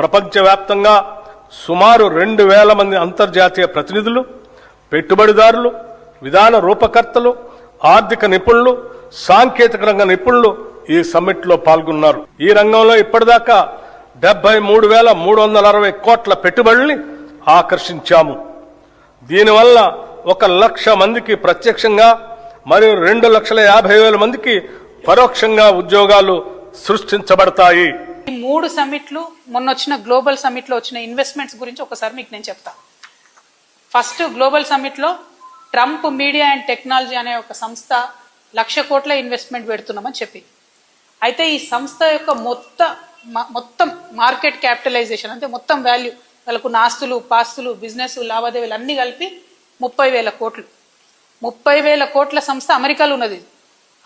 ప్రపంచవ్యాప్తంగా సుమారు 2000 మంది అంతర్జాతీయ ప్రతినిధులు, పెట్టుబడిదారులు, విధాన రూపకర్తలు, ఆర్థిక నిపుణులు, సాంకేతిక రంగ నిపుణులు ఈ సమ్మిట్లో పాల్గొన్నారు. ఈ రంగంలో ఇప్పటిదాకా 73,360 కోట్ల పెట్టుబడుల్ని ఆకర్షించాము. దీనివల్ల 1,00,000 మందికి ప్రత్యక్షంగా మరియు 2,50,000 మందికి పరోక్షంగా ఉద్యోగాలు సృష్టించబడతాయి. ఈ 3 సమ్మిట్లు మొన్న వచ్చిన గ్లోబల్ సమ్మిట్ లో వచ్చిన ఇన్వెస్ట్మెంట్స్ గురించి ఒకసారి మీకు నేను చెప్తా. ఫస్ట్ గ్లోబల్ సమ్మిట్ లో ట్రంప్ మీడియా అండ్ టెక్నాలజీ అనే ఒక సంస్థ 1,00,000 కోట్ల ఇన్వెస్ట్మెంట్ పెడుతున్నామని చెప్పి, అయితే ఈ సంస్థ యొక్క మొత్తం మార్కెట్ క్యాపిటలైజేషన్ అంటే మొత్తం వాల్యూ, వాళ్ళకు ఆస్తులు, పాస్తులు, బిజినెస్ లావాదేవీలు అన్ని కలిపి 30,000 కోట్లు. 30,000 కోట్ల సంస్థ అమెరికాలో ఉన్నది.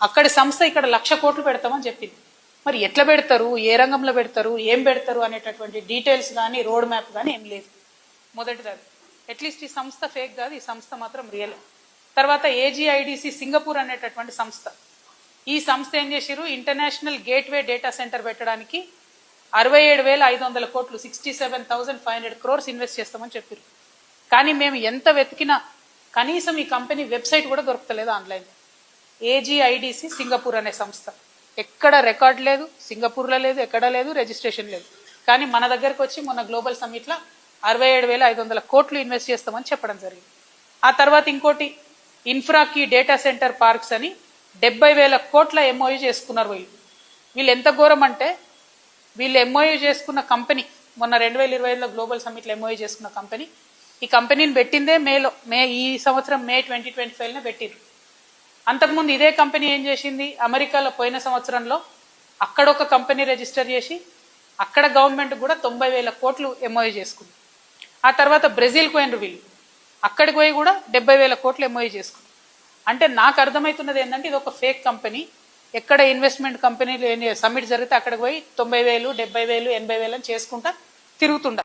అక్కడి సంస్థ ఇక్కడ 1,00,000 కోట్లు పెడతామని చెప్పింది. మరి ఎట్లా పెడతారు, ఏ రంగంలో పెడతారు, ఏం పెడతారు అనేటటువంటి డీటెయిల్స్ కానీ రోడ్ మ్యాప్ కానీ ఏం లేదు. మొదటిది అది. అట్లీస్ట్ ఈ సంస్థ ఫేక్ కాదు, ఈ సంస్థ మాత్రం రియల్. తర్వాత AGIDC సింగపూర్ అనేటటువంటి సంస్థ, ఈ సంస్థ ఏం చేసిరు, ఇంటర్నేషనల్ గేట్వే డేటా సెంటర్ పెట్టడానికి 67,500 కోట్లు 67,500 crores ఇన్వెస్ట్ చేస్తామని చెప్పారు. కానీ మేము ఎంత వెతికినా కనీసం ఈ కంపెనీ వెబ్సైట్ కూడా దొరకలేదు ఆన్లైన్. AGIDC సింగపూర్ అనే సంస్థ, ఎక్కడ రికార్డ్ లేదు, సింగపూర్లో లేదు, ఎక్కడ లేదు, రిజిస్ట్రేషన్ లేదు. కానీ మన దగ్గరకు వచ్చి మొన్న గ్లోబల్ సమ్మిట్లో 67,500 కోట్లు ఇన్వెస్ట్ చేస్తామని చెప్పడం జరిగింది. ఆ తర్వాత ఇంకోటి ఇన్ఫ్రాకి డేటా సెంటర్ పార్క్స్ అని 70,000 కోట్ల MOU చేసుకున్నారు. వీళ్ళు ఎంత ఘోరం అంటే, వీళ్ళు MOU చేసుకున్న కంపెనీ మొన్న 2025లో గ్లోబల్ సమ్మిట్లో MOU చేసుకున్న కంపెనీ, ఈ కంపెనీని పెట్టిందే ఈ సంవత్సరం మే 2025 పెట్టిండ్రు. అంతకుముందు ఇదే కంపెనీ ఏం చేసింది, అమెరికాలో పోయిన సంవత్సరంలో అక్కడ ఒక కంపెనీ రిజిస్టర్ చేసి అక్కడ గవర్నమెంట్ కూడా 90,000 కోట్లు MOU చేసుకుంది. ఆ తర్వాత బ్రెజిల్కి పోయినరు వీళ్ళు, అక్కడికి పోయి కూడా 70,000 కోట్లు MOU చేసుకుంది. అంటే నాకు అర్థమవుతున్నది ఏంటంటే ఇది ఒక ఫేక్ కంపెనీ. ఎక్కడ ఇన్వెస్ట్మెంట్ కంపెనీలు సమ్మిట్ జరిగితే అక్కడికి పోయి 90,000, 70,000, 80,000 అని చేసుకుంటా తిరుగుతుండ.